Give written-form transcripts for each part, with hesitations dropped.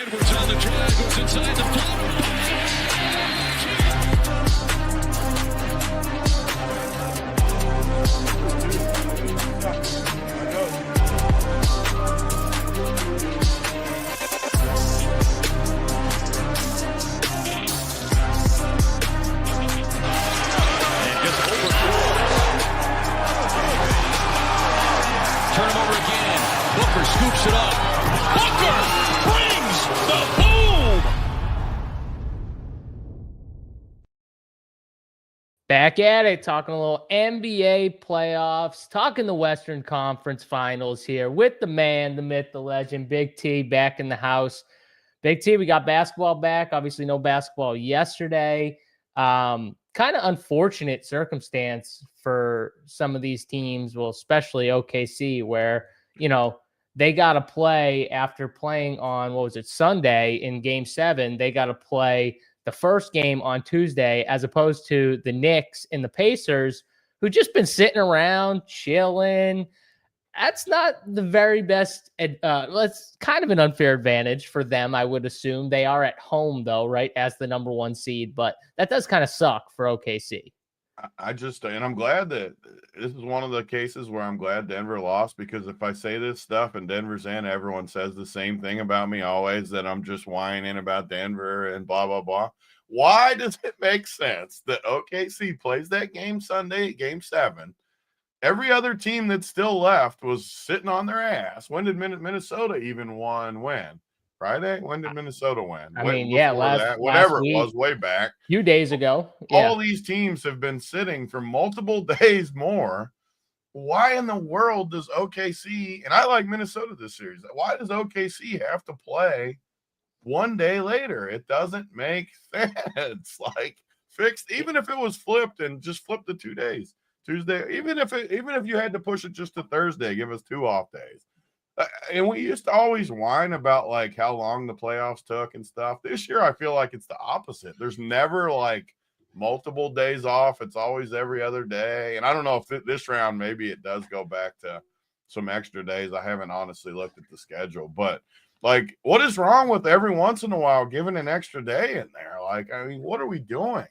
Edwards on the drive, goes inside the floater. Turn him over again. Booker scoops it up. Booker brings the boom. Back at it, talking a little NBA playoffs, talking the Western Conference Finals here with the man, the myth, the legend, Big T back in the house. Big T, we got basketball back. Obviously, no basketball yesterday. Kind of unfortunate circumstance for some of these teams, well, especially OKC, where, you know, they got to play after playing on, what was it, Sunday in Game 7. They got to play the first game on Tuesday, as opposed to the Knicks and the Pacers, who just been sitting around, chilling. That's not the very best. That's kind of an unfair advantage for them, I would assume. They are at home, though, right, as the number 1 seed. But that does kind of suck for OKC. And I'm glad that this is one of the cases where I'm glad Denver lost, because if I say this stuff and Denver's in, everyone says the same thing about me always, that I'm just whining about Denver and blah, blah, blah. Why does it make sense that OKC plays that game Sunday, Game 7? Every other team that's still left was sitting on their ass. When did Minnesota even win? Friday? When did Minnesota win? Whatever it was, way back. A few days ago. All these teams have been sitting for multiple days more. Why in the world does OKC, and I like Minnesota this series, why does OKC have to play one day later? It doesn't make sense. Like, fixed, even if it was flipped and just flipped the 2 days. Tuesday, even if you had to push it just to Thursday, give us 2 off days. And we used to always whine about like how long the playoffs took and stuff. This year, I feel like it's the opposite. There's never like multiple days off. It's always every other day. And I don't know if this round, maybe it does go back to some extra days. I haven't honestly looked at the schedule, but like, what is wrong with every once in a while giving an extra day in there? Like, I mean, what are we doing?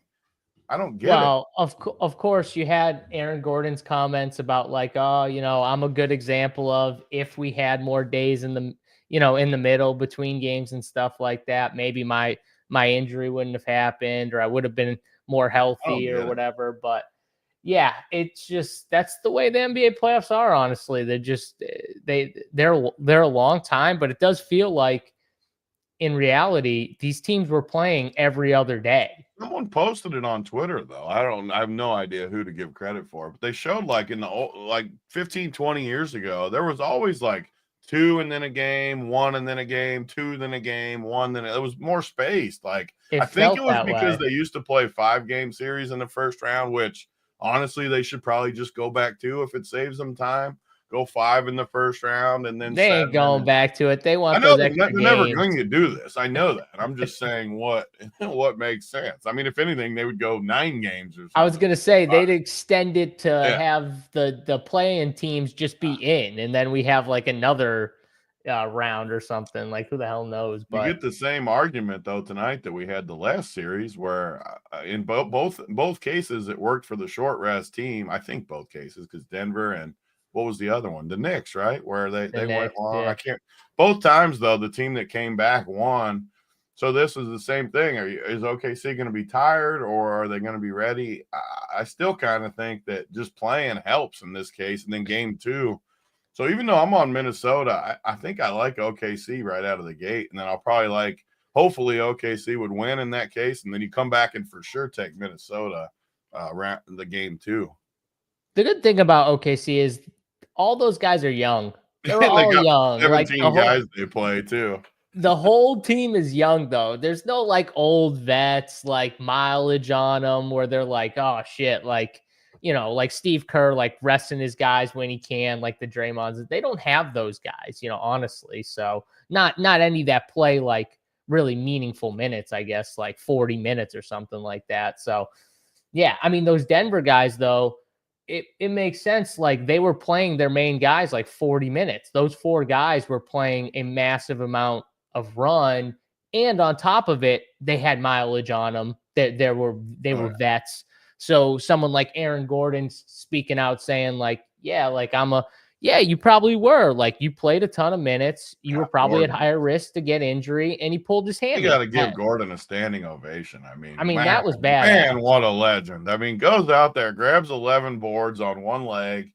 I don't get it. Well, of course, you had Aaron Gordon's comments about like, oh, you know, I'm a good example of if we had more days in the, you know, in the middle between games and stuff like that, maybe my injury wouldn't have happened, or I would have been more healthy or whatever. But yeah, it's just, that's the way the NBA playoffs are. Honestly, they're just they're a long time, but it does feel like in reality these teams were playing every other day. Someone posted it on Twitter, though. I have no idea who to give credit for, but they showed like in the 15, 20 years ago, there was always like 2 and then a game, 1 and then a game, 2 then a game, 1 then it was more spaced. Like, I think it was because they used to play 5-game series in the first round, which honestly they should probably just go back to if it saves them time. Go 5 in the first round, and then they ain't going back to it. They want. I know they're never going to do this. I know that. I'm just saying what makes sense. I mean, if anything, they would go 9 games or something. I was going to say they'd extend it to have the play-in teams just be in, and then we have like another round or something. Like, who the hell knows? But you get the same argument though tonight that we had the last series, where in both cases it worked for the short rest team. I think both cases, because Denver and what was the other one? The Knicks, right? Where they went long. Yeah. I can't. Both times though, the team that came back won. So this is the same thing. Is OKC going to be tired, or are they going to be ready? I still kind of think that just playing helps in this case. And then game 2. So even though I'm on Minnesota, I think I like OKC right out of the gate, and then I'll probably hopefully OKC would win in that case, and then you come back and for sure take Minnesota the game 2. The good thing about OKC is all those guys are young. They're all young. 17 guys they play too. The whole team is young, though. There's no like old vets, like mileage on them, where they're like, oh shit, like, you know, like Steve Kerr, like resting his guys when he can, like the Draymonds. They don't have those guys, you know, honestly. So not any that play like really meaningful minutes, I guess, like 40 minutes or something like that. So yeah, I mean, those Denver guys, though, it makes sense. Like, they were playing their main guys like 40 minutes. Those 4 guys were playing a massive amount of run. And on top of it, they had mileage on them. They were vets. So someone like Aaron Gordon speaking out saying like, yeah, you probably were. Like, you played a ton of minutes. You were probably at higher risk to get injury, and he pulled his hand. You got to give Gordon a standing ovation. I mean, man, that was bad. Man, what a legend. I mean, goes out there, grabs 11 boards on one leg.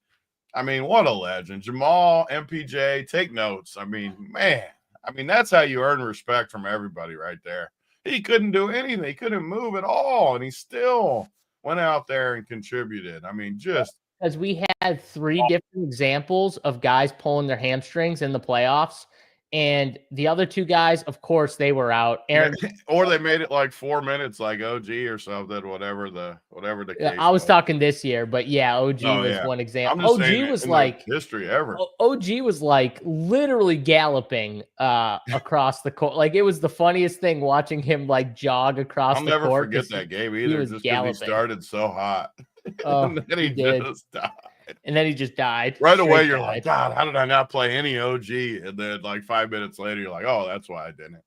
I mean, what a legend. Jamal, MPJ, take notes. I mean, man. I mean, that's how you earn respect from everybody right there. He couldn't do anything. He couldn't move at all, and he still went out there and contributed. I mean, just because we had 3 different examples of guys pulling their hamstrings in the playoffs, and the other 2 guys, of course, they were out. Aaron, or they made it like 4 minutes, like OG or something, whatever the case. I was talking this year, but yeah, OG was one example. OG was like history ever. OG was like literally galloping across the court. Like, it was the funniest thing watching him like jog across the court. I'll never forget that game either, just because he started so hot. And then he just died. And then he just died. Right away, you're like, God, how did I not play any OG? And then like 5 minutes later, you're like, oh, that's why I didn't.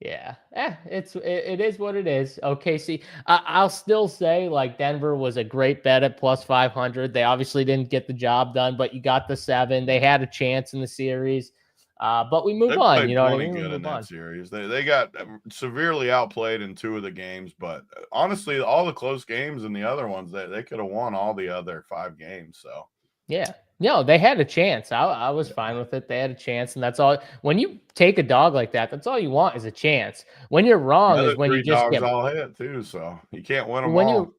Yeah, it is what it is. OKC, I'll still say like Denver was a great bet at plus 500. They obviously didn't get the job done, but you got the 7. They had a chance in the series. But we move on. You know what I mean? Good in that series. They got severely outplayed in 2 of the games, but honestly, all the close games and the other ones, they could have won all the other 5 games. So yeah, no, they had a chance. I was fine with it. They had a chance, and that's all. When you take a dog like that, that's all you want is a chance. When you're wrong is when you just get all hit too. So you can't win them all.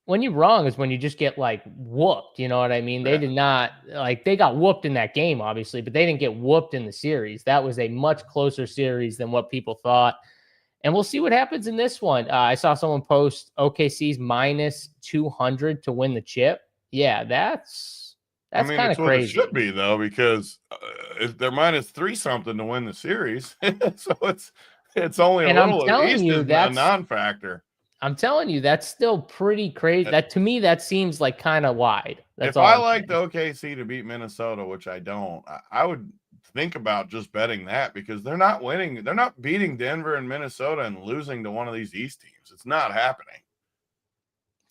When you're wrong is when you just get like whooped. You know what I mean? They did not they got whooped in that game, obviously, but they didn't get whooped in the series. That was a much closer series than what people thought. And we'll see what happens in this one. I saw someone post OKC's minus 200 to win the chip. Yeah, that's kind of crazy. It should be though, because they're minus 3 something to win the series. So it's only a little. I'm telling you, that's a non-factor. I'm telling you, that's still pretty crazy. That to me, that seems like kind of wide. That's if I like the OKC to beat Minnesota, which I don't, I would think about just betting that, because they're not winning. They're not beating Denver and Minnesota and losing to one of these East teams. It's not happening.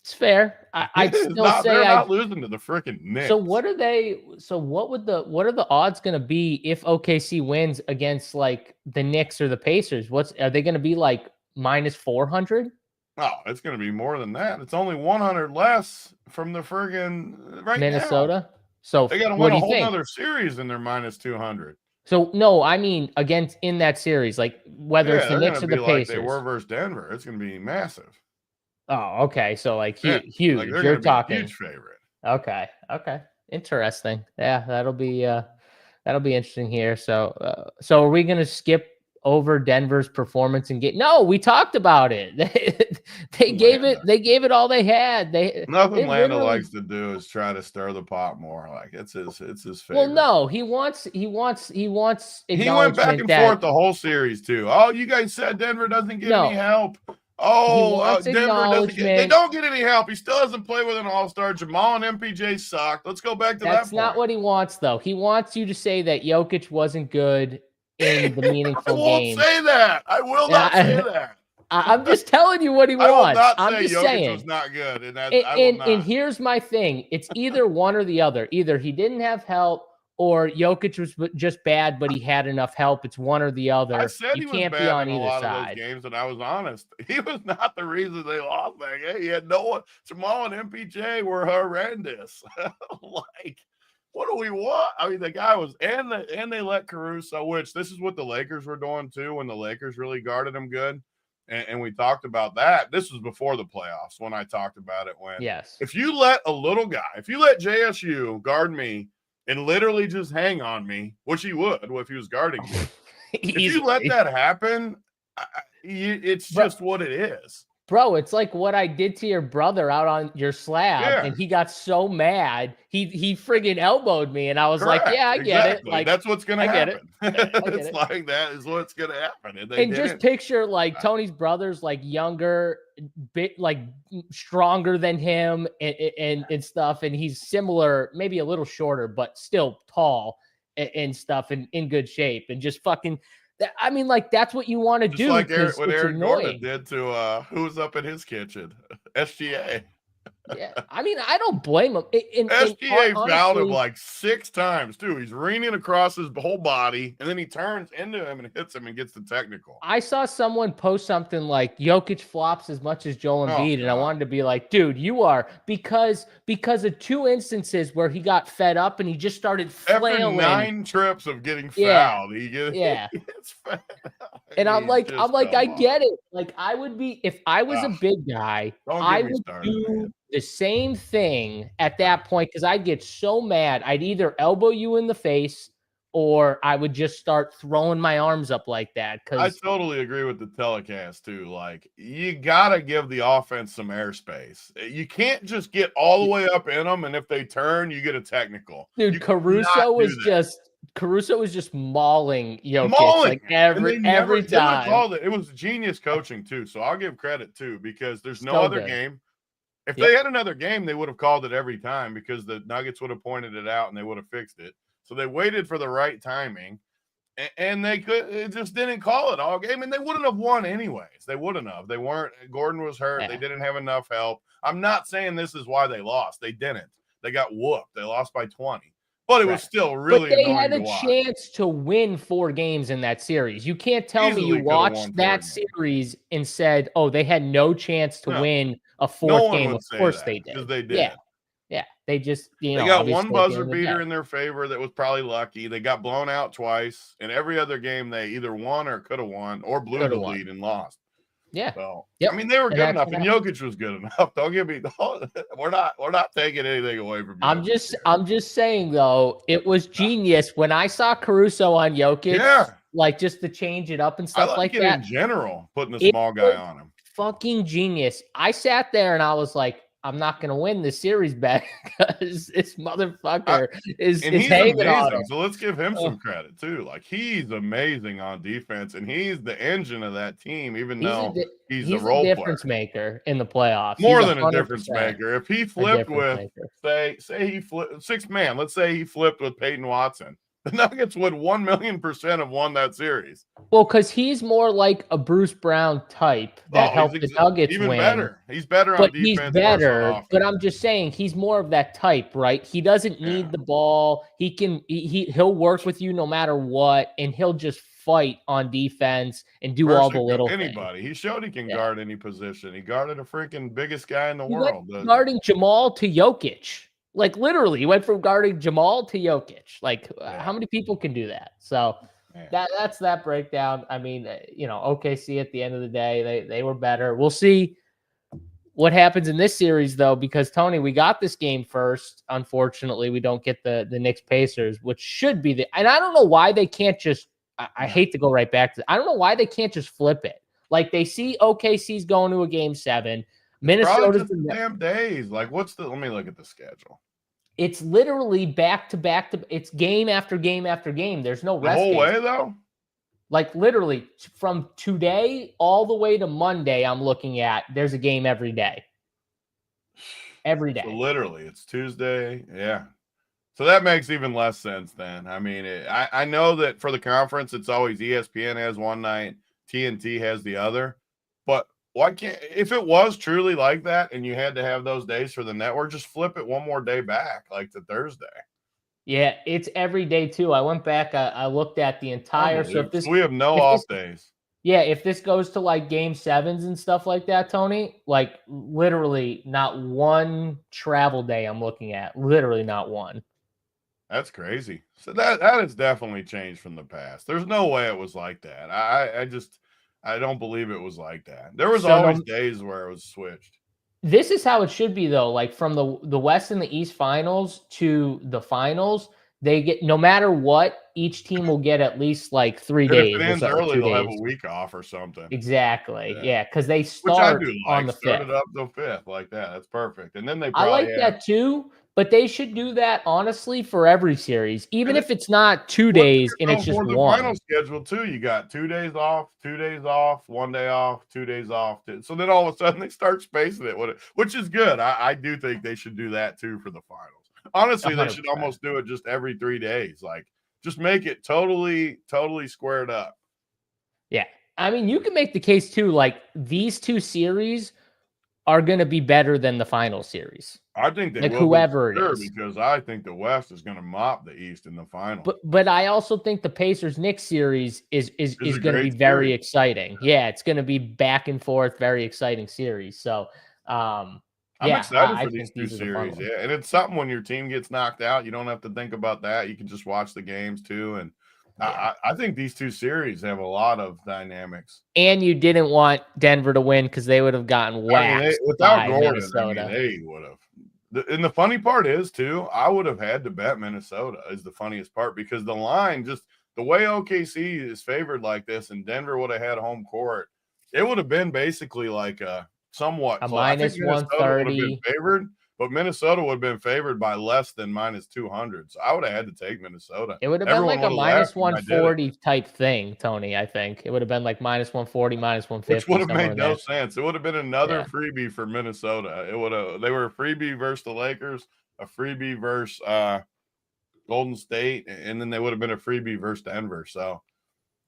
It's fair. I'd still say they're not losing to the freaking Knicks. So what are they? So what are the odds going to be if OKC wins against like the Knicks or the Pacers? Are they going to be like minus 400? Oh, it's going to be more than that. It's only 100 less from the friggin' Minnesota. Now. So they got to win a whole other series and they're minus 200. So no, I mean against in that series, like whether it's the Knicks or the Pacers. They were versus Denver. It's going to be massive. Oh, okay. So like huge. Like You're talking huge favorite. Okay. Interesting. Yeah, that'll be interesting here. So are we going to skip over Denver's performance and no, we talked about it. They gave it all they had. Nothing Landa likes to do is try to stir the pot more. Like it's his favorite. Well, no, he wants he went back and forth the whole series too. Oh, you guys said Denver doesn't get any help. Oh, Denver doesn't they don't get any help. He still doesn't play with an all-star. Jamal and MPJ suck. Let's go back to that. That's not what he wants, though. He wants you to say that Jokic wasn't good in the meaningful game. I won't say that. I will not say that. I'm just telling you what he wants. I'm just saying was not good. And here's my thing. It's either one or the other. Either he didn't have help or Jokic was just bad, but he had enough help. It's one or the other. I said you can't be on either side. Of those games, and I was honest. He was not the reason they lost that game. He had no one. Jamal and MPJ were horrendous. Like, what do we want? I mean, the guy was, and they let Caruso, which this is what the Lakers were doing too, when the Lakers really guarded him good. And we talked about that. This was before the playoffs when I talked about it. If you let a little guy, if you let JSU guard me and literally just hang on me, which he would if he was guarding me. If you let that happen, it's just what it is. Bro, it's like what I did to your brother out on your slab, and he got so mad, he friggin' elbowed me, and I was like, yeah, I get it. Like, that's what's going to happen. It's like that is what's going to happen. And just picture like Tony's brother's like younger, bit like stronger than him and stuff, and he's similar, maybe a little shorter, but still tall and stuff and in good shape, and just fucking I mean, like, that's what you want to Just do like because what it's Aaron Gordon annoying. did to who was up in his kitchen? SGA. Yeah, I mean, I don't blame him. And SGA fouled him honestly, like 6 times, too. He's leaning across his whole body, and then he turns into him and hits him and gets the technical. I saw someone post something like Jokic flops as much as Joel Oh, Embiid, and I God. wanted to be like, dude, you are because of 2 instances where he got fed up and he just started After flailing. 9 trips of getting Yeah, fouled, he yeah. gets fouled. And I'm He like, just I fell off. get it. Like, I would be if I was a Ugh, big guy, don't I get me would started, do man. the same thing at that point because I'd get so mad. I'd either elbow you in the face or I would just start throwing my arms up like that. I Because totally agree with the telecast, too. Like, you got to give the offense some airspace. You can't just get all the way up in them, and if they turn, you get a technical. dude, You cannot do that. Caruso was just mauling Jokic Mauling like him, and they every would have time. called it. It was genius coaching, too, so I'll give credit, too, because there's no So other good. game. If Yep. they had another game, they would have called it every time because the Nuggets would have pointed it out and they would have fixed it. So they waited for the right timing, and they just didn't call it all game, and they wouldn't have won anyways. They wouldn't have. They weren't. Gordon was hurt. Yeah. They didn't have enough help. I'm not saying this is why they lost. They didn't. They got whooped. They lost by 20, but it was still really But they annoying had to a watch. chance to win 4 games in that series. You can't tell me you Easily could have won watched 4 that games. series and said, "Oh, they had no chance to No. win a No 4th one game." would Of say course that they because did. they did. Yeah. Yeah. They just, They got one obviously at the buzzer end of the beater day. in their favor that was probably lucky. They got blown out twice. In every other game, they either won or could have won or blew Coulda the won. lead and lost. Yeah. So, Yep. I mean, they were And good that's enough, what and happened. Jokic was good enough. Don't get me. We're not taking anything away from Jokic. I'm just saying though, it was genius when I saw Caruso on Jokic, Yeah. like just to change it up and I stuff like like it that. in general, putting a It small guy was on him. fucking genius. I sat there and I was like, I'm not gonna win this series bet because this motherfucker is And he's hanging on amazing. him. So let's give him some credit too. Like, he's amazing on defense, and he's the engine of that team, even though he's a role difference player. maker in the playoffs. More He's than a difference maker. If he flipped with, say he flipped 6-man, let's say he flipped with Peyton Watson, the Nuggets would 1,000,000% have won that series. Well, because he's more like a Bruce Brown type that helped the Nuggets even win. better. He's better on But defense. he's better. But I'm just saying he's more of that type, right? He doesn't need the ball. He'll work with you no matter what, and he'll just fight on defense and do all the little anybody. things. He showed he can guard any position. He guarded a freaking biggest guy in the He world. went guarding Jamal to Jokic. Like literally, he went from guarding Jamal to Jokic. Like how many people can do that? So that's that breakdown. I mean, OKC at the end of the day, they were better. We'll see what happens in this series though, because Tony, we got this game first. Unfortunately, we don't get the Knicks Pacers, which should be and I don't know why they can't just. I hate to go right back to. I don't know why they can't just flip it. Like they see OKC's going to a game 7. Minnesota's the damn days. Like, let me look at the schedule. It's literally back to back to. It's game after game after game. There's no rest. The whole way though. Like literally from today all the way to Monday, I'm looking at. There's a game every day. Every day. So literally, it's Tuesday. Yeah. So that makes even less sense then. I mean, I know that for the conference, it's always ESPN has one night, TNT has the other. But why can't, if it was truly like that and you had to have those days for the network, just flip it one more day back, like to Thursday. Yeah, it's every day too. I went back, I looked at the entire. So we have no off days. Yeah, if this goes to like game 7s and stuff like that, Tony, like literally not one travel day I'm looking at. Literally not one. That's crazy. So that has definitely changed from the past. There's no way it was like that. I don't believe it was like that. There was always days where it was switched. This is how it should be though. Like from the West and the East finals to the finals, they get no matter what, each team will get at least like 3 days. If it ends early, they'll have a week off or something. Exactly. Yeah, because they start on the 5th. Started up the 5th like that. That's perfect. And then they I like that too, but they should do that honestly for every series, even if it's not 2 days and it's just the one. final schedule too. You got 2 days off, 2 days off, 1 day off, 2 days off. So then all of a sudden they start spacing it, which is good. I do think they should do that too for the finals. Honestly, 100%. They should almost do it just every 3 days. Like, just make it totally squared up. Yeah. I mean, you can make the case too, like these two series are going to be better than the final series. I think they Like will be whoever it sure is. because I think the West is going to mop the East in the final. But I also think the Pacers-Knicks series is It's a going to be great very series. exciting. Yeah, it's going to be back and forth, very exciting series. So, I'm yeah, excited I for these think two these are the fun series. ones. Yeah, and it's something when your team gets knocked out, you don't have to think about that. You can just watch the games too. And Yeah. I think these two series have a lot of dynamics. And you didn't want Denver to win because they would have gotten I mean, waxed without by Gordon, I mean, Minnesota. they would have. And the funny part is, too, I would have had to bet Minnesota is the funniest part because the line just the way OKC is favored like this and Denver would have had home court, it would have been basically like a somewhat A close. I think minus Minnesota would have been 130. favored, but Minnesota would have been favored by less than minus 200. So I would have had to take Minnesota. It would have been Everyone like a would have laughed minus when I did it. 140 type thing, Tony, I think. It would have been like minus 140, minus Which 150, would have somewhere made in no there. sense. It would have been another Yeah. freebie for Minnesota. It would have they were a freebie versus the Lakers, a freebie versus Golden State, and then they would have been a freebie versus Denver. So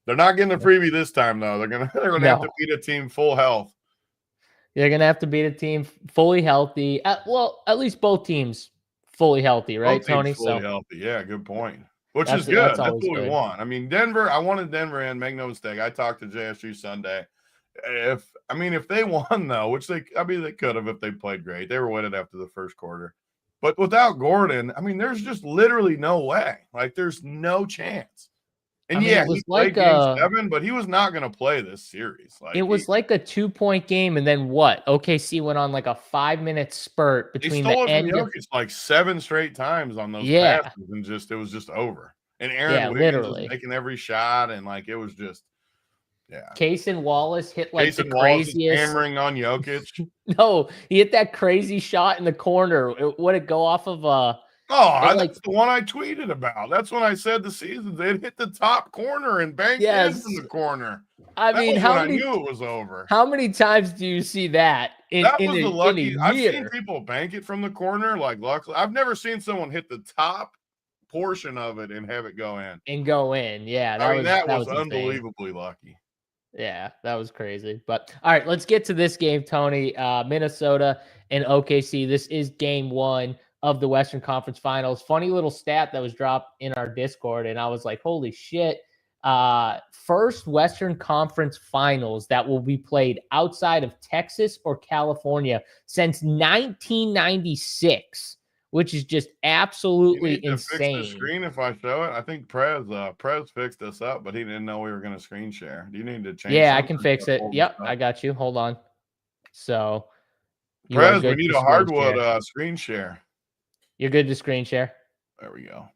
they're not getting a freebie this time though. They're gonna have to beat a team full health. They're going to have to beat a team fully healthy. Well, at least both teams fully healthy, right, Both teams Tony? fully So healthy. Yeah, good point. Which is that's good. That's always what we good. want. I mean, Denver, I wanted Denver in, make no mistake. I talked to JSU Sunday. If they won though, which they could have if they played great. They were winning after the first quarter. But without Gordon, I mean, there's just literally no way. Like, there's no chance. And it was he played like game 7, but he was not going to play this series. Like, it was like a 2-point game, and then what? OKC went on like a 5-minute spurt they between stole the it from end of Jokic like 7 straight times on those passes, and it was just over. And Aaron Wiggins was making every shot, and like it was just, yeah. Cason Wallace hit like the Wallace craziest hammering on Jokic. No, he hit that crazy shot in the corner. Would it go off of that's the one I tweeted about. That's when I said the season they'd hit the top corner and banked in from the corner. I mean, I knew it was over. How many times do you see that in a year? I've seen people bank it from the corner. Like, luckily, I've never seen someone hit the top portion of it and have it go in. Yeah, that was unbelievably lucky. Yeah, that was crazy. But all right, let's get to this game, Tony. Minnesota and OKC. This is game 1 of the Western Conference Finals. Funny little stat that was dropped in our Discord, and I was like, holy shit. First Western Conference Finals that will be played outside of Texas or California since 1996, which is just absolutely insane. Fix the screen if I show it. I think Prez fixed us up, but he didn't know we were going to screen share. Do you need to change? Yeah, I can fix it. Yep, I got you. Hold on. So, Prez, we need a Hardwood screen share. You're good to screen share. There we go.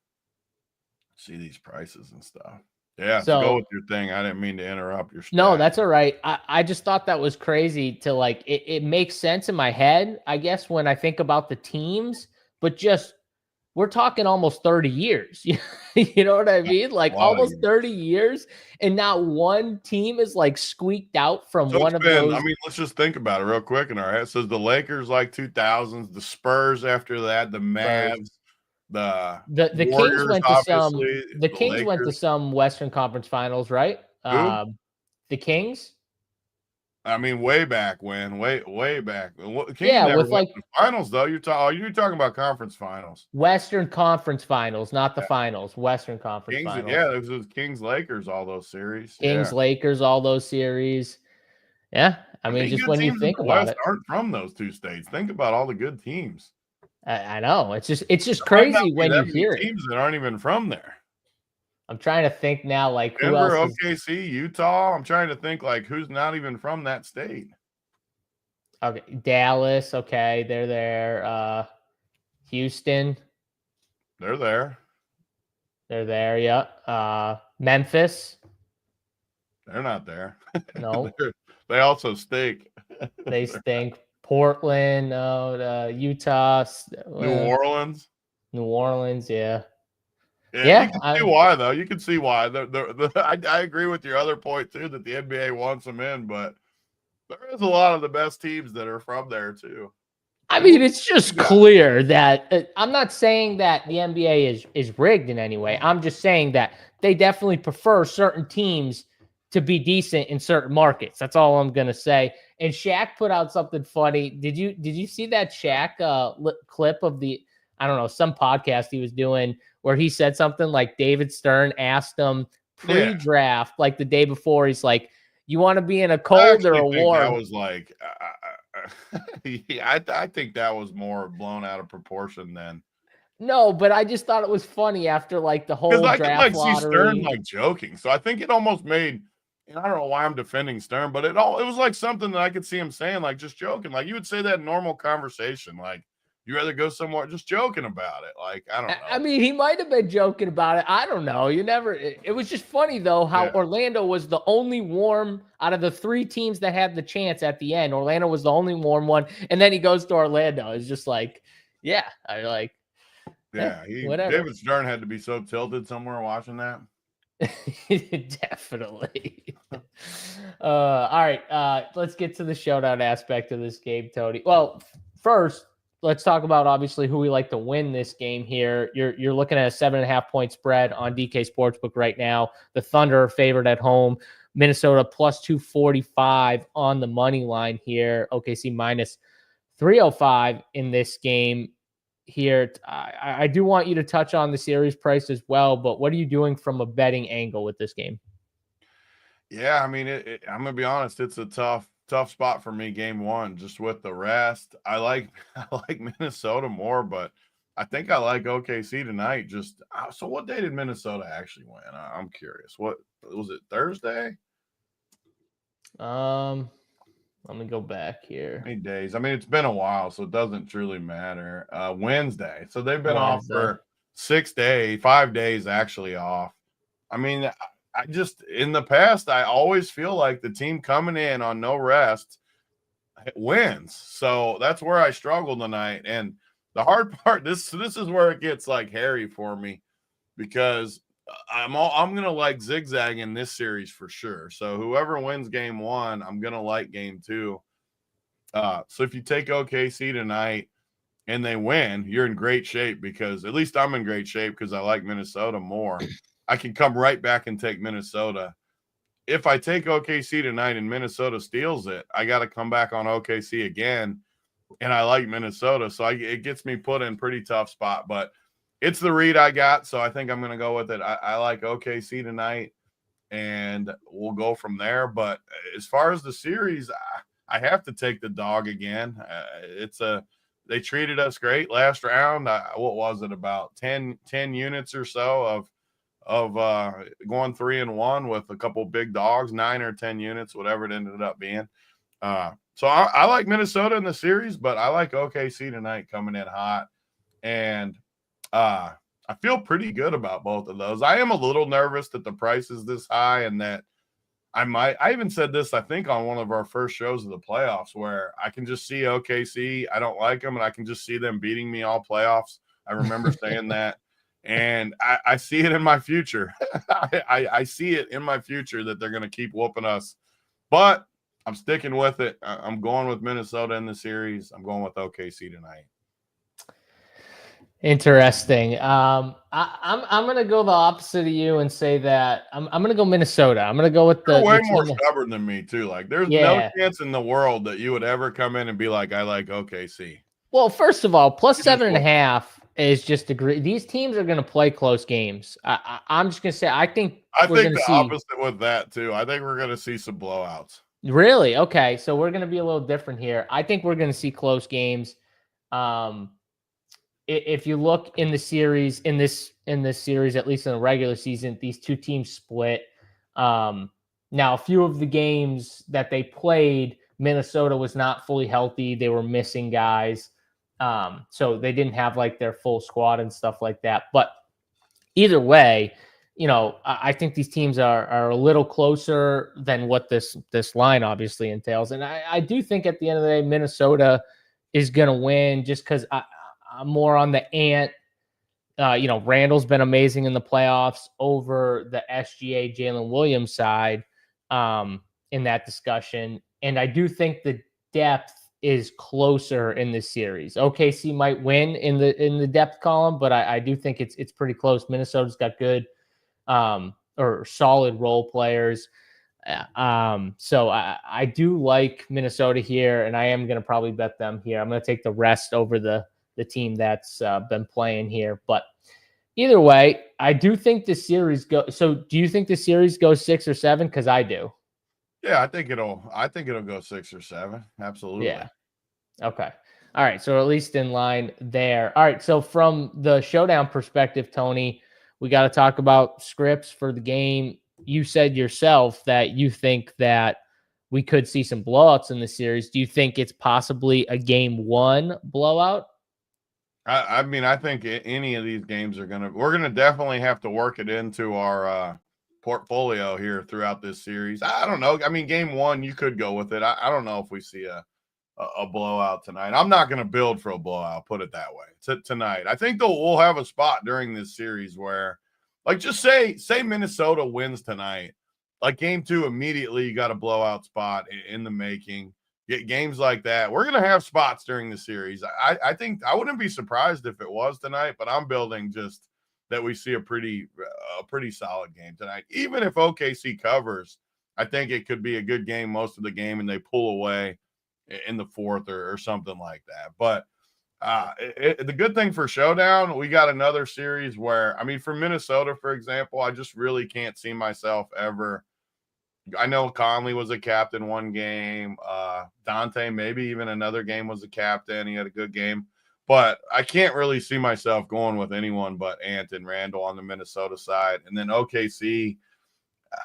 See these prices and stuff. Yeah, so go with your thing. I didn't mean to interrupt your stuff. No, that's all right. I just thought that was crazy to like it makes sense in my head, I guess, when I think about the teams, but just we're talking almost 30 years. You know what I mean? Like almost 30 years, and not one team is like squeaked out from one of those. I mean, let's just think about it real quick in our head. It says the Lakers like 2000s, the Spurs after that, the Mavs. The Kings went to some. The Kings went to some Western Conference Finals, right? The Kings. I mean, way back when, way back. Kings yeah, with like finals though. You're talking about conference finals. Western Conference Finals, not the finals. Western Conference Finals. Yeah, it was Kings Lakers, all those series. Kings Lakers, all those series. Yeah, I mean just when you think about it, aren't from those two states. Think about all the good teams. I know. It's just crazy when you hear it. Teams that aren't even from there. I'm trying to think now, like who Denver, else? OKC, Utah. I'm trying to think like who's not even from that state. Okay, Dallas. Okay, they're there. Houston. They're there. They're there. Yeah. Memphis. They're not there. No. They also stink. They stink. Portland, Utah, New Orleans, yeah. Yeah, you can see why though. You can see why. I agree with your other point too that the NBA wants them in, but there is a lot of the best teams that are from there too. I mean, it's just clear that I'm not saying that the NBA is rigged in any way. I'm just saying that they definitely prefer certain teams to be decent in certain markets. That's all I'm gonna say. And Shaq put out something funny. Did you see that Shaq clip of I don't know, some podcast he was doing where he said something like David Stern asked him pre-draft, like the day before, he's like, you want to be in a cold or a warm? That was like, I think that was more blown out of proportion than. No, but I just thought it was funny after like the whole I draft could lottery. See Stern like joking, so I think it almost made. And I don't know why I'm defending Stern, but it was like something that I could see him saying, like just joking, like you would say that in normal conversation, like you rather go somewhere, just joking about it. Like I don't know. I mean, he might have been joking about it. I don't know. It was just funny though how Orlando was the only warm out of the 3 teams that had the chance at the end. Orlando was the only warm one, and then he goes to Orlando. It's just like, yeah, I like. Yeah, David Stern had to be so tilted somewhere watching that. Definitely. All right, let's get to the showdown aspect of this game, Tony. Well, first, let's talk about obviously who we like to win this game here. You're looking at a 7.5 point spread on DK Sportsbook right now. The Thunder are favored at home. Minnesota plus 245 on the money line here. OKC minus 305 in this game. Here, I do want you to touch on the series price as well, but what are you doing from a betting angle with this game? Yeah, I mean, I'm gonna be honest, it's a tough spot for me. Game 1, just with the rest, I like Minnesota more, but I think I like OKC tonight. Just so, what day did Minnesota actually win? I'm curious. What was it? Thursday? Let me go back here. How many days? I mean, it's been a while, so it doesn't truly matter. Wednesday. So they've been off for 5 days actually off. I mean, I just, in the past, I always feel like the team coming in on no rest wins. So that's where I struggle tonight. And the hard part, this is where it gets like hairy for me, because I'm gonna like zigzag in this series for sure. So whoever wins game 1, I'm gonna like game 2. So if you take OKC tonight and they win, you're in great shape, because at least I'm in great shape because I like Minnesota more. I can come right back and take Minnesota. If I take OKC tonight and Minnesota steals it, I got to come back on OKC again, and I like Minnesota. So it gets me put in pretty tough spot, but it's the read I got, so I think I'm going to go with it. I like OKC tonight, and we'll go from there. But as far as the series, I have to take the dog again. They treated us great last round. What was it, about 10 units or so of going 3-1 with a couple big dogs, 9 or 10 units, whatever it ended up being. So I like Minnesota in the series, but I like OKC tonight coming in hot. And I feel pretty good about both of those. I am a little nervous that the price is this high, and that I even said this, I think, on one of our first shows of the playoffs, where I can just see OKC. I don't like them, and I can just see them beating me all playoffs. I remember saying that, and I see it in my future. I see it in my future that they're going to keep whooping us, but I'm sticking with it. I'm going with Minnesota in the series. I'm going with OKC tonight. Interesting. I'm gonna go the opposite of you and say that I'm gonna go Minnesota. I'm gonna go with You're way more stubborn than me too. Like, there's no chance in the world that you would ever come in and be like, I like OKC. Well, first of all, plus 7.5 is just agree. These teams are gonna play close games. I'm just gonna say I think the opposite with that too. I think we're gonna see some blowouts. Really? Okay, so we're gonna be a little different here. I think we're gonna see close games. If you look in the series, in this series, at least in the regular season, these two teams split. Now, a few of the games that they played, Minnesota was not fully healthy. They were missing guys. So they didn't have like their full squad and stuff like that. But either way, I think these teams are a little closer than what this line obviously entails. And I do think at the end of the day, Minnesota is going to win, just because I'm more on the Ant. Randall's been amazing in the playoffs over the SGA Jalen Williams side in that discussion. And I do think the depth is closer in this series. OKC might win in the depth column, but I do think it's pretty close. Minnesota's got good or solid role players. So I do like Minnesota here, and I am going to probably bet them here. I'm going to take the rest over the team that's been playing here. But either way, I do think the series go. So do you think the series goes 6 or 7? Because I do. Yeah, I think it'll go 6 or 7. Absolutely. Yeah. Okay. All right. So at least in line there. All right. So from the showdown perspective, Tony, we got to talk about scripts for the game. You said yourself that you think that we could see some blowouts in the series. Do you think it's possibly a game 1 blowout? I mean, I think any of these games we're gonna definitely have to work it into our portfolio here throughout this series. I don't know. I mean, game 1, you could go with it. I don't know if we see a blowout tonight. I'm not going to build for a blowout, put it that way. Tonight, I think we'll have a spot during this series where, like, just say Minnesota wins tonight, like game 2, immediately you got a blowout spot in the making. Get games like that. We're going to have spots during the series. I think I wouldn't be surprised if it was tonight, but I'm building just that we see a pretty solid game tonight. Even if OKC covers, I think it could be a good game most of the game and they pull away in the 4th or something like that. But the good thing for Showdown, we got another series where, I mean, for Minnesota, for example, I just really can't see myself ever. I know Conley was a captain one game. Dante, maybe even another game, was a captain. He had a good game. But I can't really see myself going with anyone but Ant and Randall on the Minnesota side. And then OKC,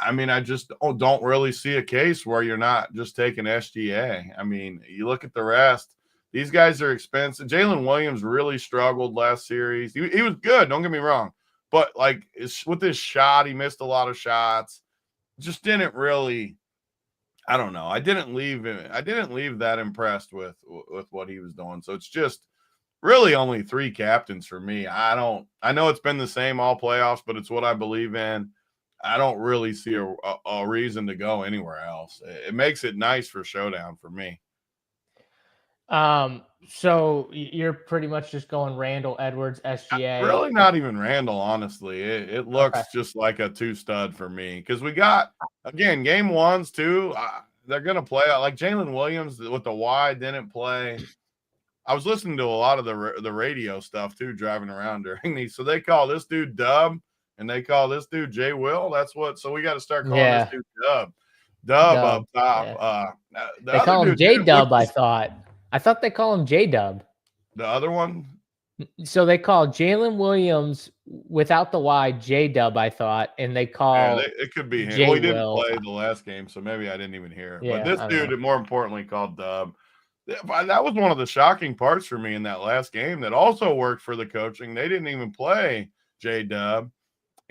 I mean, I just don't really see a case where you're not just taking SGA. I mean, you look at the rest. These guys are expensive. Jalen Williams really struggled last series. He was good, don't get me wrong. But, like, with his shot, he missed a lot of shots. Just didn't really – I don't know. I didn't leave that impressed with what he was doing. So it's just really only 3 captains for me. I know it's been the same all playoffs, but it's what I believe in. I don't really see a reason to go anywhere else. It makes it nice for Showdown for me. So you're pretty much just going Randall, Edwards, SGA. Really not even Randall, honestly. It looks just like a 2-stud for me because we got, again, game 1s too. They're going to play out. Like Jalen Williams with the wide didn't play. I was listening to a lot of the radio stuff too, driving around during these. So they call this dude Dub. And they call this dude J Will. So we got to start calling this dude Dub. Dub up top. Yeah. They call him J Dub. I thought they call him J Dub. The other one. So they call Jalen Williams without the Y J Dub. I thought, and they call it could be him. J well, he didn't Will. play the last game, so maybe I didn't even hear it. Yeah, but this dude, more importantly, called Dub. That was one of the shocking parts for me in that last game. That also worked for the coaching. They didn't even play J Dub.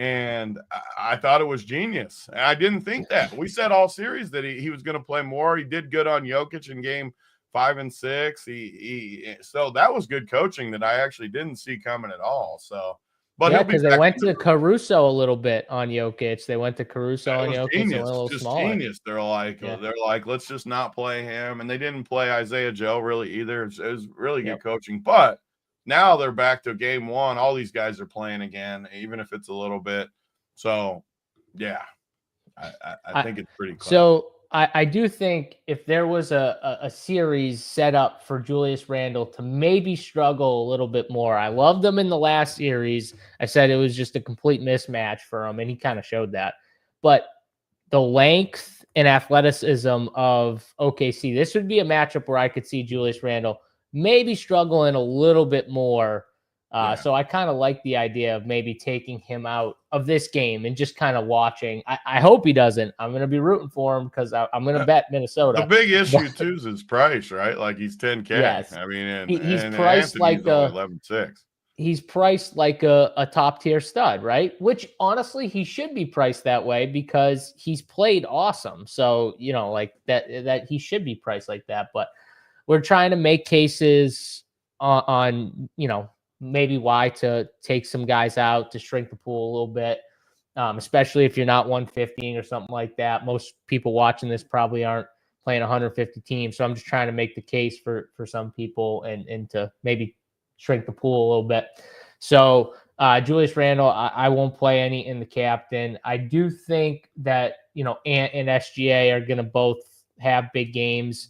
And I thought it was genius. I didn't think that. We said all series that he was going to play more. He did good on Jokic in game 5 and 6. So that was good coaching that I actually didn't see coming at all. So, but yeah, because they went to Caruso a little bit on Jokic. They went to Caruso on Jokic. Genius. A little just smaller. Genius. They're like, let's just not play him. And they didn't play Isaiah Joe really either. It was really good coaching. But now they're back to game 1. All these guys are playing again, even if it's a little bit. So, yeah, I think it's pretty clear. So I do think if there was a series set up for Julius Randle to maybe struggle a little bit more. I loved him in the last series. I said it was just a complete mismatch for him, and he kind of showed that. But the length and athleticism of OKC, this would be a matchup where I could see Julius Randle maybe struggling a little bit more. So I kind of like the idea of maybe taking him out of this game and just kind of watching. I hope he doesn't. I'm going to be rooting for him because I'm going to bet Minnesota. The big issue too is his price, right? Like he's 10K. Yes. I mean, he's priced like 11.6. He's priced like a top tier stud, right? Which honestly, he should be priced that way because he's played awesome. So, like that he should be priced like that. But we're trying to make cases on maybe why to take some guys out to shrink the pool a little bit, especially if you're not 115 or something like that. Most people watching this probably aren't playing 150 teams. So I'm just trying to make the case for some people and to maybe shrink the pool a little bit. So Julius Randle, I won't play any in the captain. I do think that, Ant and SGA are going to both have big games.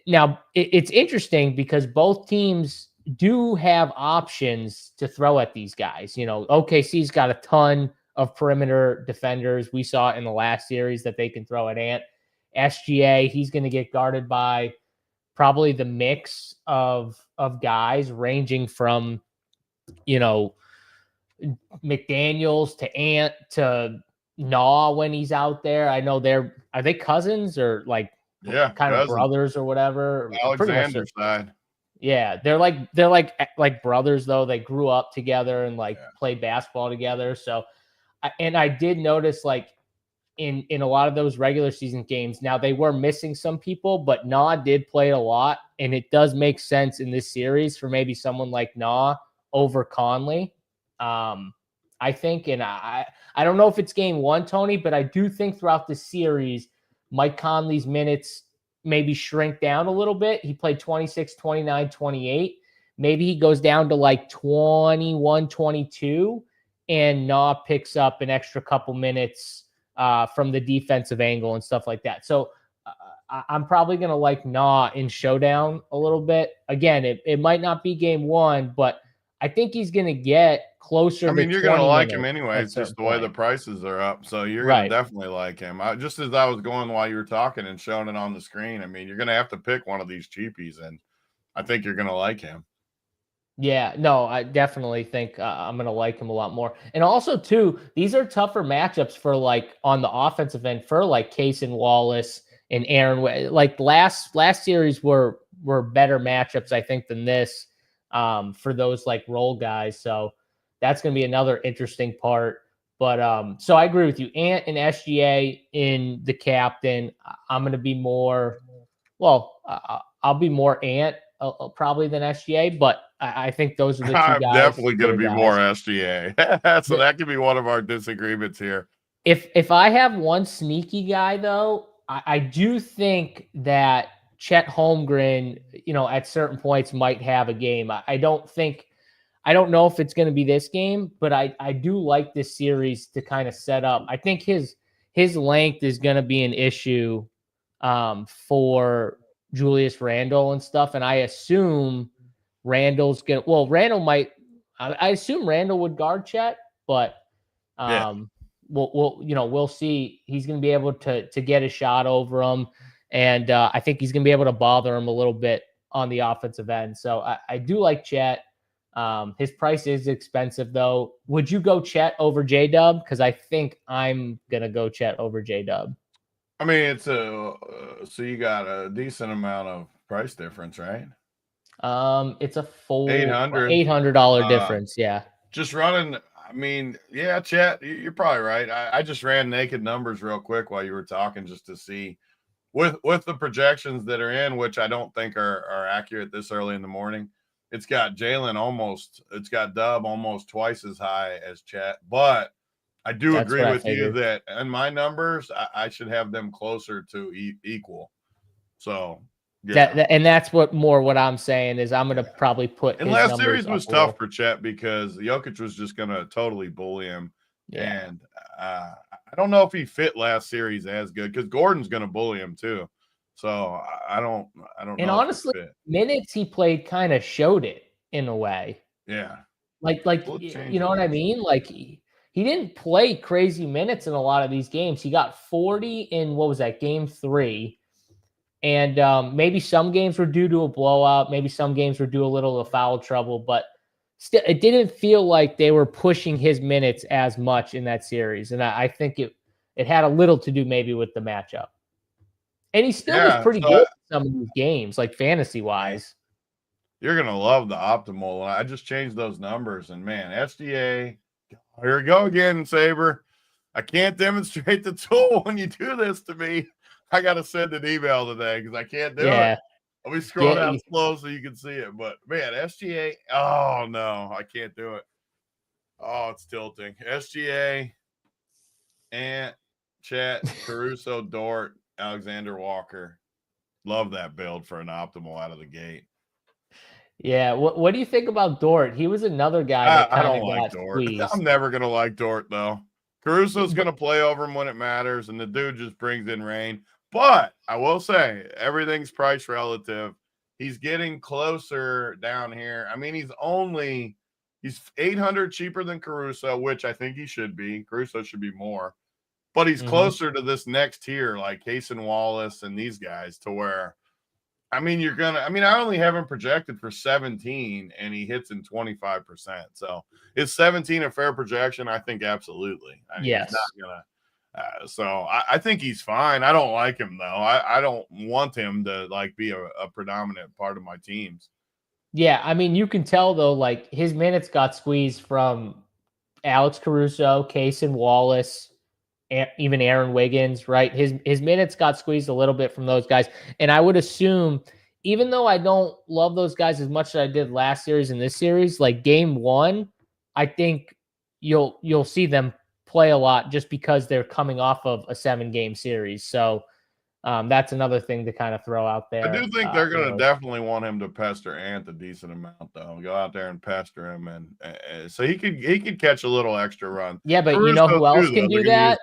Now, it's interesting because both teams do have options to throw at these guys. OKC's got a ton of perimeter defenders. We saw in the last series that they can throw at Ant. SGA, he's going to get guarded by probably the mix of guys ranging from, McDaniels to Ant to Naw when he's out there. I know are they cousins or like kind cousins. of brothers or whatever? Alexander's side. Yeah, they're like brothers though. They grew up together and played basketball together. So, and I did notice in a lot of those regular season games. Now they were missing some people, but Nah did play a lot, and it does make sense in this series for maybe someone like Nah over Conley. I think, and I don't know if it's game one, Tony, but I do think throughout the series, Mike Conley's minutes maybe shrink down a little bit. He played 26, 29, 28. Maybe he goes down to 21, 22, and Nah picks up an extra couple minutes from the defensive angle and stuff like that. So I'm probably going to like Nah in Showdown a little bit. Again, it might not be game one, but I think he's going to get closer. You're going to like him anyways, just the way the prices are up. So you're going to definitely like him. Just as I was going while you were talking and showing it on the screen, you're going to have to pick one of these cheapies, and I think you're going to like him. Yeah, no, I definitely think I'm going to like him a lot more. And also, too, these are tougher matchups for on the offensive end for Case and Wallace and Aaron. Last series were better matchups, I think, than this for those role guys. So that's going to be another interesting part. But so I agree with you. Ant and SGA in the captain. I'm going to be more, I'll be more Ant probably than SGA, but I think those are the two guys. I'm definitely going to be more SGA. So that could be one of our disagreements here. If I have one sneaky guy, though, I do think that Chet Holmgren, at certain points might have a game. I don't know if it's going to be this game, but I do like this series to kind of set up. I think his length is going to be an issue for Julius Randle and stuff. And I assume Randall's going to, Randall might, I assume Randall would guard Chet, but we'll see. He's going to be able to get a shot over him. And I think he's going to be able to bother him a little bit on the offensive end. So I do like Chet. His price is expensive, though. Would you go Chet over J-Dub? Because I think I'm going to go Chet over J-Dub. It's so you got a decent amount of price difference, right? It's a full $800 difference. Yeah. Just running. Chet, you're probably right. I just ran naked numbers real quick while you were talking just to see with the projections that are in, which I don't think are accurate this early in the morning. It's got Dub almost twice as high as Chet, but I do agree with you that in my numbers, I should have them closer to equal. So and that's what I'm saying is I'm going to probably put. And last series was tough for Chet because Jokic was just going to totally bully him. Yeah. And I don't know if he fit last series as good because Gordon's going to bully him too. So I don't know. And honestly, minutes he played kind of showed it in a way. Yeah. You know what I mean? He didn't play crazy minutes in a lot of these games. He got 40 in, what was that, game 3. And maybe some games were due to a blowout. Maybe some games were due a little to foul trouble. But still, it didn't feel like they were pushing his minutes as much in that series. And I think it had a little to do maybe with the matchup. And he still was pretty good in some of these games, fantasy-wise. You're going to love the optimal. I just changed those numbers. And, man, SGA – here we go again, Saber. I can't demonstrate the tool when you do this to me. I got to send an email today because I can't do it. I'll be scrolling down slow so you can see it. But, man, SGA, oh, no, I can't do it. Oh, it's tilting. SGA, Ant, Chet, Caruso, Dort, Alexander Walker. Love that build for an optimal out of the gate. Yeah, what do you think about Dort? He was another guy that I don't like Dort. Squeezed. I'm never gonna like Dort though. Caruso's going to play over him when it matters, and the dude just brings in rain. But I will say, everything's price relative. He's getting closer down here. I mean, he's 800 cheaper than Caruso, which I think he should be. Caruso should be more. But he's closer to this next tier, like Case and Wallace and these guys, to where, I mean, I only have him projected for 17, and he hits in 25%. So is 17 a fair projection? I think absolutely. I mean, yes. He's not gonna. So I think he's fine. I don't like him though. I don't want him to like be a predominant part of my teams. Yeah, I mean, you can tell though, like his minutes got squeezed from Alex Caruso, Case and Wallace, even Aaron Wiggins, right? His minutes got squeezed a little bit from those guys. And I would assume, even though I don't love those guys as much as I did last series and this series, like game one, I think you'll see them play a lot just because they're coming off of a 7-game series. So that's another thing to kind of throw out there. I do think they're going to definitely want him to pester Ant a decent amount, though. Go out there and pester him, and so he could catch a little extra run. Yeah, but you know who else can do that?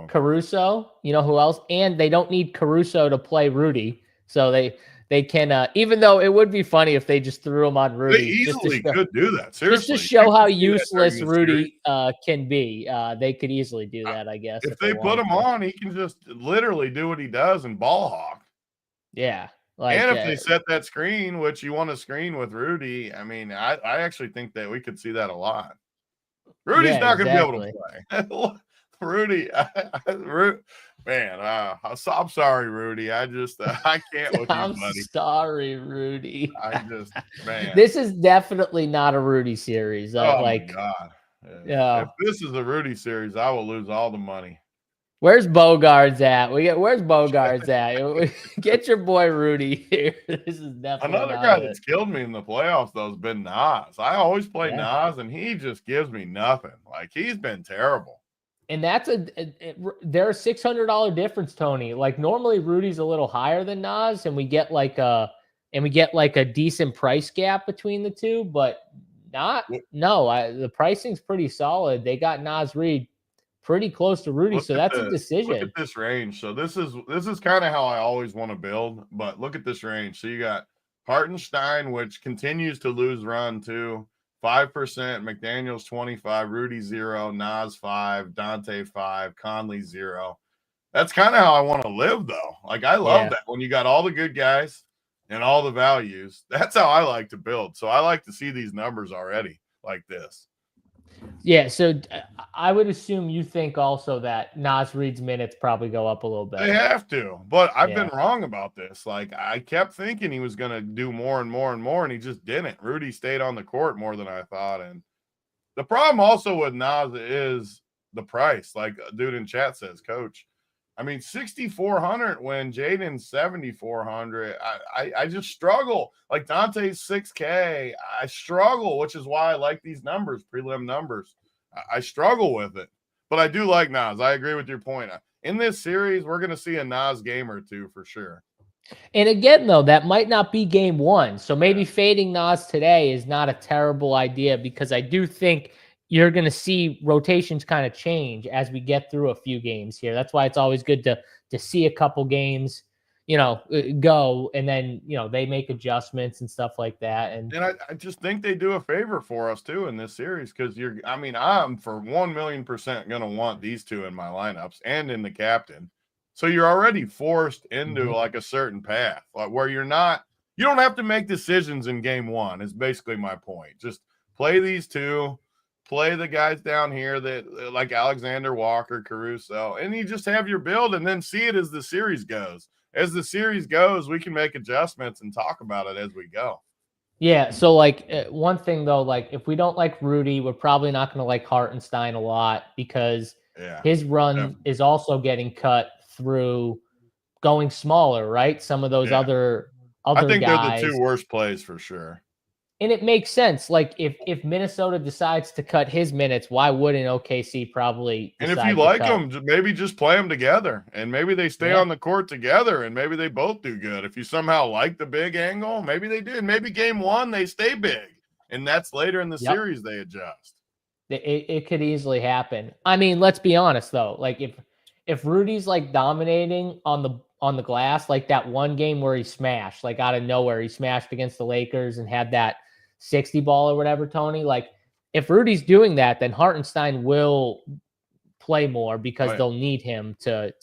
Caruso. You know who else? And they don't need Caruso to play Rudy, so they can. Even though it would be funny if they just threw him on Rudy, they easily could do that. Seriously, just to show how useless Rudy can be. They could easily do that, I guess. If they put him on, he can just literally do what he does and ball hawk. Yeah. And if they set that screen, which you want to screen with Rudy, I mean, I actually think that we could see that a lot. Rudy's not going to be able to play. Rudy, man, I'm sorry, Rudy. I can't with you, I'm buddy. Sorry, Rudy. Man. This is definitely not a Rudy series. My God. Yeah. If this is a Rudy series, I will lose all the money. Where's Bogarts at? Where's Bogarts at? Get your boy Rudy here. This is definitely another guy that's killed me in the playoffs, though, has been Nas. I always play Nas, and he just gives me nothing. Like, he's been terrible. And that's there's a $600 difference, Tony. Like normally Rudy's a little higher than Nas, and we get like a decent price gap between the two, but the pricing's pretty solid. They got Nas Reed pretty close to Rudy, so that's a decision. Look at this range. So this is kind of how I always want to build, but look at this range. So you got Hartenstein, which continues to lose run too. 5%, McDaniels 25, Rudy 0, Nas 5, Dante 5, Conley 0. That's kind of how I want to live, though. Like, I love that when you got all the good guys and all the values. That's how I like to build. So I like to see these numbers already like this. Yeah, so I would assume you think also that Nas Reed's minutes probably go up a little bit. They have to, but I've been wrong about this. Like, I kept thinking he was going to do more and more and more, and he just didn't. Rudy stayed on the court more than I thought. And the problem also with Nas is the price. Like a dude in chat says, Coach, I mean, 6,400 when Jaden's 7,400. I just struggle. Like Dante's 6K, I struggle, which is why I like these numbers, prelim numbers. I struggle with it, but I do like Nas. I agree with your point. In this series, we're going to see a Nas game or two for sure. And again, though, that might not be game one. So maybe fading Nas today is not a terrible idea, because I do think you're going to see rotations kind of change as we get through a few games here. That's why it's always good to see a couple games, go, and then, they make adjustments and stuff like that. And I just think they do a favor for us too in this series, because I'm for 1,000,000% going to want these two in my lineups and in the captain. So you're already forced into like a certain path, like where you don't have to make decisions in game one is basically my point. Just play these two. Play the guys down here that like Alexander Walker, Caruso, and you just have your build and then see it as the series goes. As the series goes, we can make adjustments and talk about it as we go. Yeah. So like one thing though, like if we don't like Rudy, we're probably not going to like Hartenstein a lot, because his run is also getting cut through going smaller, right? Some of those other I think guys. They're the two worst plays for sure. And it makes sense. Like if Minnesota decides to cut his minutes, why wouldn't OKC probably? And if you like them, maybe just play them together, and maybe they stay on the court together, and maybe they both do good. If you somehow like the big angle, maybe they did. Maybe game one they stay big, and that's later in the series they adjust. It could easily happen. I mean, let's be honest though. Like if Rudy's like dominating on the glass, like that one game where he smashed, like out of nowhere, he smashed against the Lakers and had that 60 ball or whatever, Tony. Like if Rudy's doing that, then Hartenstein will play more because they'll need him to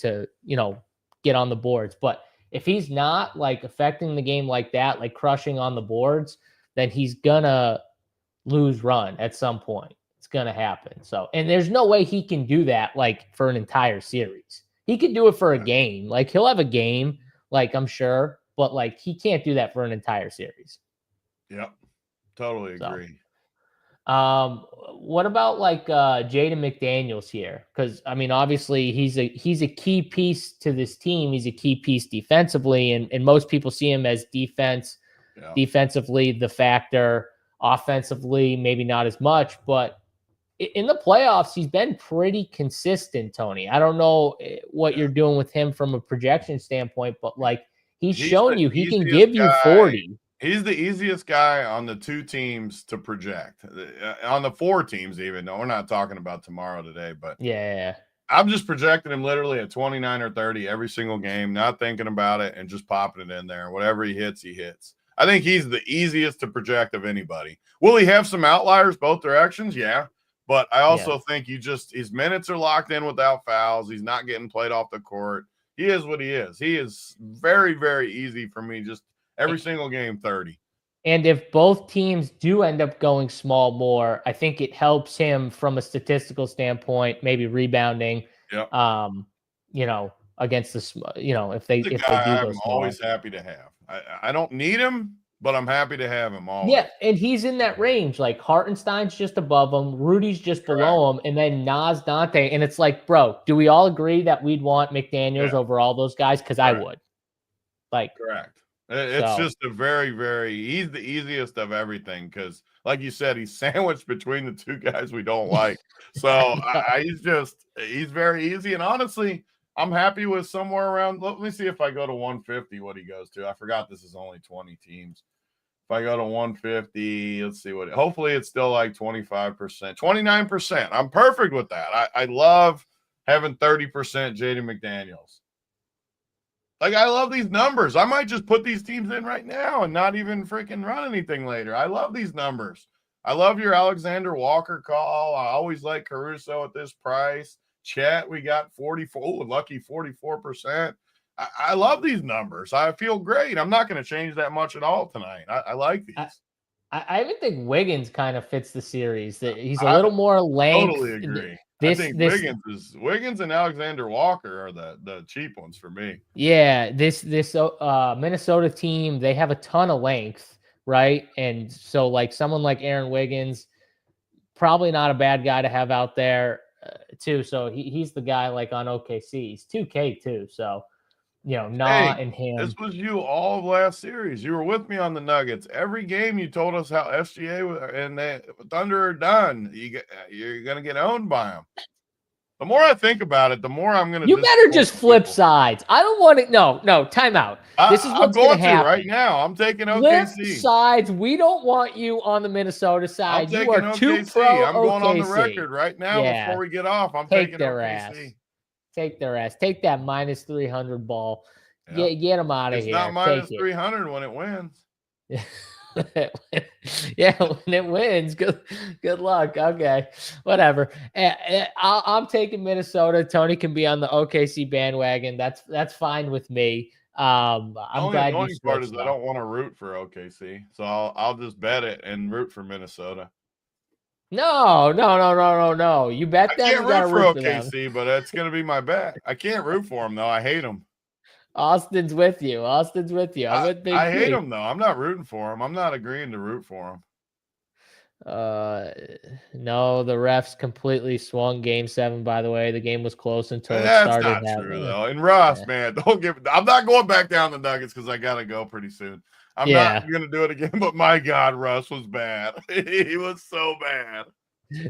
get on the boards. But if he's not like affecting the game like that, like crushing on the boards, then he's gonna lose run at some point. It's gonna happen. So, and there's no way he can do that like for an entire series. He could do it for a game. Like he'll have a game, like I'm sure, but like he can't do that for an entire series. Yep. Totally agree. What about like Jaden McDaniels here? Because I mean, obviously he's a key piece to this team. He's a key piece defensively, and most people see him as defensively the factor. Offensively, maybe not as much, but in the playoffs, he's been pretty consistent, Tony. I don't know what you're doing with him from a projection standpoint, but like he's shown you he can give you 40. He's the easiest guy on the 2 teams to project. On the 4 teams, even. No, we're not talking about tomorrow today, but yeah, I'm just projecting him literally at 29 or 30 every single game, not thinking about it and just popping it in there. Whatever he hits, he hits. I think he's the easiest to project of anybody. Will he have some outliers both directions? Yeah. But I also think his minutes are locked in without fouls. He's not getting played off the court. He is what he is. He is very, very easy for me. Just every single game, 30. And if both teams do end up going small more, I think it helps him from a statistical standpoint, maybe rebounding. Yep. Against if they do go I'm small. always happy to have. I don't need him, but I'm happy to have him always. Yeah, and he's in that range. Like Hartenstein's just above him, Rudy's just below him, and then Nas Dante. And it's like, bro, do we all agree that we'd want McDaniels over all those guys? Because I would. Correct. It's just a very, he's the easiest of everything because, like you said, he's sandwiched between the 2 guys we don't like. So he's very easy. And honestly, I'm happy with somewhere around. Let me see if I go to 150, what he goes to. I forgot this is only 20 teams. If I go to 150, let's see hopefully it's still like 25%, 29%. I'm perfect with that. I love having 30% Jaden McDaniels. Like, I love these numbers. I might just put these teams in right now and not even freaking run anything later. I love these numbers. I love your Alexander Walker call. I always like Caruso at this price. Chat, we got 44. Oh, lucky 44%. I love these numbers. I feel great. I'm not going to change that much at all tonight. I like these. I even think Wiggins kind of fits the series. That he's a little more length. Totally agree. I think Wiggins and Alexander Walker are the cheap ones for me. Yeah, this Minnesota team, they have a ton of length, right? And so like someone like Aaron Wiggins, probably not a bad guy to have out there too. So he's the guy like on OKC. He's 2K too. So and him. This was you all of last series. You were with me on the Nuggets. Every game you told us how SGA and the Thunder are done. You're going to get owned by them. The more I think about it, the more I'm going to. You better just flip sides. I don't want to. No, time out. This is what's going to happen right now. I'm taking OKC. Flip sides. We don't want you on the Minnesota side. I'm you are OKC. too pro I'm going on the record right now before we get off. I'm taking their OKC. Ass. Take their ass. Take that minus 300 ball. Yep. Get them out of here. It's not minus 300 when it wins. Yeah, when it wins. Good luck. Okay, whatever. I'm taking Minnesota. Tony can be on the OKC bandwagon. That's fine with me. I'm glad you switched. Part is I don't want to root for OKC, so I'll just bet it and root for Minnesota. No. You bet them. I can't root for OKC, but that's going to be my bet. I can't root for them, though. I hate them. Austin's with you. I hate them, though. I'm not rooting for them. I'm not agreeing to root for them. No, the refs completely swung Game 7, by the way. The game was close until it started. That's not true, though. And Russ, man, I'm not going back down the Nuggets because I got to go pretty soon. I'm not going to do it again, but my God, Russ was bad. He was so bad.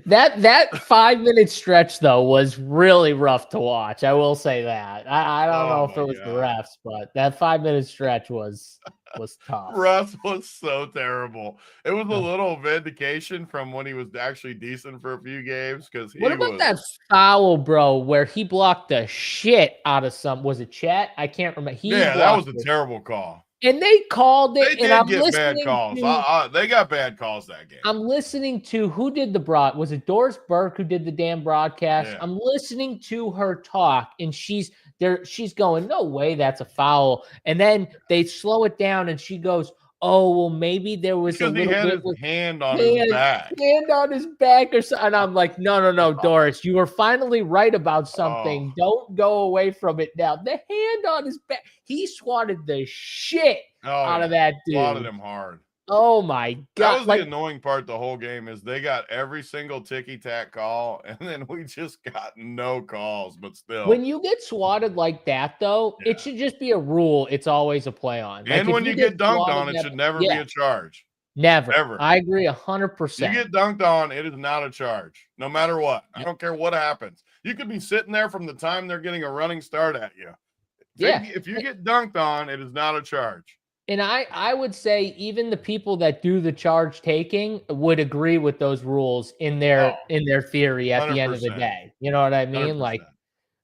That 5-minute stretch, though, was really rough to watch. I will say that. I don't know if it was the refs, but that 5-minute stretch was was tough. Russ was so terrible. It was a little vindication from when he was actually decent for a few games because he What about was. that foul, bro, where he blocked the shit out of was it Chet? I can't remember. Yeah, that was a terrible call. And they called it, They and did I'm get bad listening calls. They got bad calls that game. I'm listening to who did the was it Doris Burke who did the damn broadcast? Yeah. I'm listening to her talk, and she's going, no way that's a foul. And then they slow it down, and she goes, oh, well, maybe there was because a little he had bit his hand on his back. Hand on his back or something. And I'm like, no, Doris, you were finally right about something. Don't go away from it now. The hand on his back. He swatted the shit out of that dude. Swatted him hard. Oh my God. That was the annoying part the whole game is they got every single ticky-tack call, and then we just got no calls, but still. When you get swatted like that, though, it should just be a rule. It's always a play on. And when you get dunked on, it should never be a charge. Never. Ever. I agree 100%. You get dunked on, it is not a charge, no matter what. I don't care what happens. You could be sitting there from the time they're getting a running start at you. If you get dunked on, it is not a charge. And I would say even the people that do the charge taking would agree with those rules in their theory at 100%. The end of the day. You know what I mean? 100%. Like,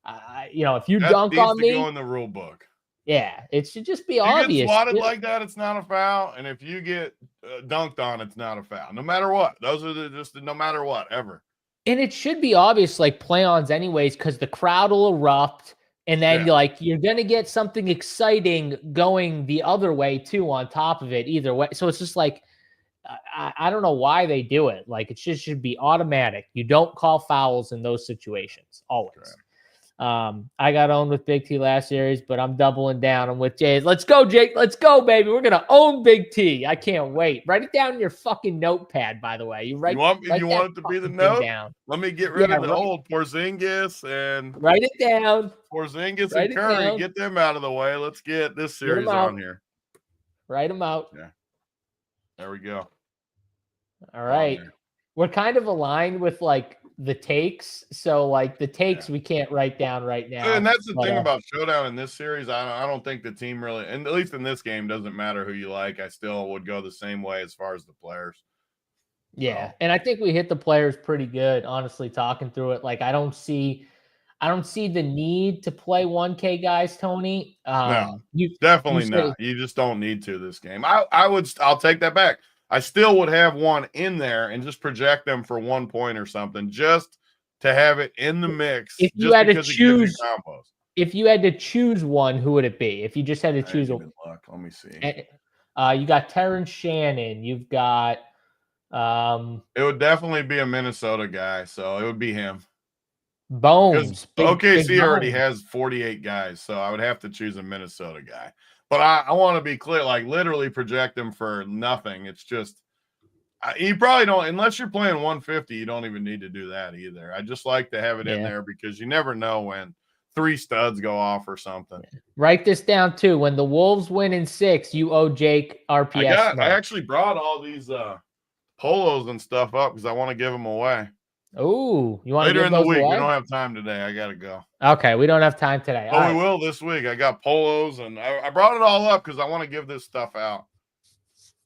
if you dunk on me, go in the rule book. Yeah, it should just be if obvious. You get swatted like that, it's not a foul, and if you get dunked on, it's not a foul. No matter what, those are just no matter what ever. And it should be obvious, like play-ons, anyways, because the crowd will erupt. And then you're going to get something exciting going the other way too on top of it either way. So it's just like, I don't know why they do it. Like it should be automatic. You don't call fouls in those situations always. Right. I got owned with Big T last series, but I'm doubling down. I'm with Jay. Let's go, Jake. Let's go, baby. We're going to own Big T. I can't wait. Write it down in your fucking notepad, by the way. You want it to be the note? Down. Let me get rid of the old Porzingis and write it down. Porzingis and Curry, get them out of the way. Let's get this series on here. Write them out. Yeah. There we go. All right. We're kind of aligned with like the takes. So like the takes we can't write down right now. And that's the thing about Showdown in this series. I don't think the team really, and at least in this game, doesn't matter who you like. I still would go the same way as far as the players. Yeah. And I think we hit the players pretty good, honestly, talking through it. Like I don't see the need to play 1K guys, Tony. No, definitely not. You just don't need to this game. I'll take that back. I still would have one in there and just project them for 1 point or something, just to have it in the mix. If you had to choose, one, who would it be? If you just had to choose one, let me see. You got Terrence Shannon. You've got. It would definitely be a Minnesota guy, so it would be him. Bones. OKC already has 48 guys, so I would have to choose a Minnesota guy. But I want to be clear, like literally project them for nothing. It's just you probably don't, unless you're playing 150, you don't even need to do that either. I just like to have it in there because you never know when 3 studs go off or something. Write this down too. When the Wolves win in 6, you owe Jake RPS. I actually brought all these polos and stuff up because I want to give them away. Oh, you want later in the week? Away? We don't have time today. I gotta go. Okay, we don't have time today. Oh, we will this week. I got polos, and I brought it all up because I want to give this stuff out.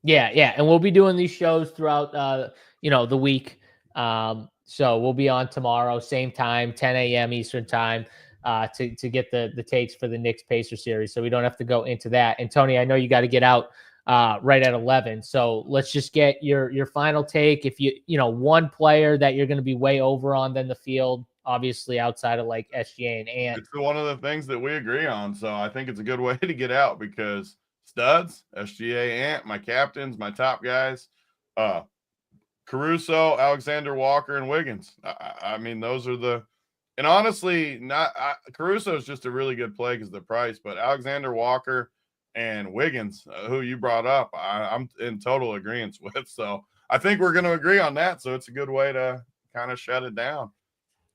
Yeah, and we'll be doing these shows throughout, the week. So we'll be on tomorrow, same time, 10 a.m. Eastern time, to get the takes for the Knicks Pacers series. So we don't have to go into that. And Tony, I know you got to get out right at 11. So let's just get your final take. If one player that you're going to be way over on than the field, obviously outside of like SGA and Ant. It's one of the things that we agree on. So I think it's a good way to get out because studs, SGA, Ant, my captains, my top guys, Caruso, Alexander Walker, and Wiggins. I mean, those are and honestly, Caruso is just a really good play because of the price, but Alexander Walker and Wiggins, who you brought up, I'm in total agreement with. So I think we're going to agree on that. So it's a good way to kind of shut it down.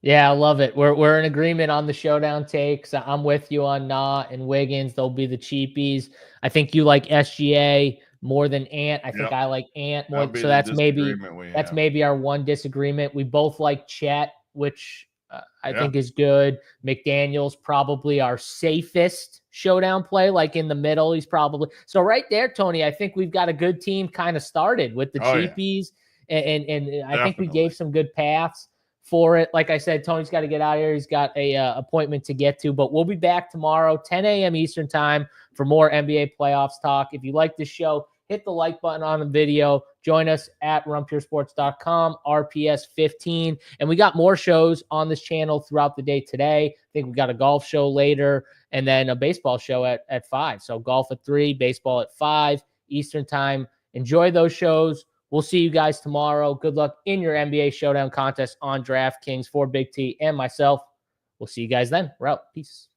Yeah, I love it. We're in agreement on the Showdown takes. I'm with you on Knott and Wiggins. They'll be the cheapies. I think you like SGA more than Ant. I think I like Ant more. So that's maybe our one disagreement. We both like Chet, which I think is good. McDaniel's probably our safest showdown play, like in the middle. He's probably so right there, Tony. I think we've got a good team kind of started with the cheapies, and I think we gave some good paths for it. Like I said, Tony's got to get out of here. He's got a appointment to get to, but we'll be back tomorrow, 10 a.m. Eastern time for more NBA playoffs talk. If you like this show, hit the like button on the video. Join us at runpuresports.com, RPS15. And we got more shows on this channel throughout the day today. I think we got a golf show later and then a baseball show at 5. So golf at 3, baseball at 5 Eastern time. Enjoy those shows. We'll see you guys tomorrow. Good luck in your NBA Showdown contest on DraftKings for Big T and myself. We'll see you guys then. We're out. Peace.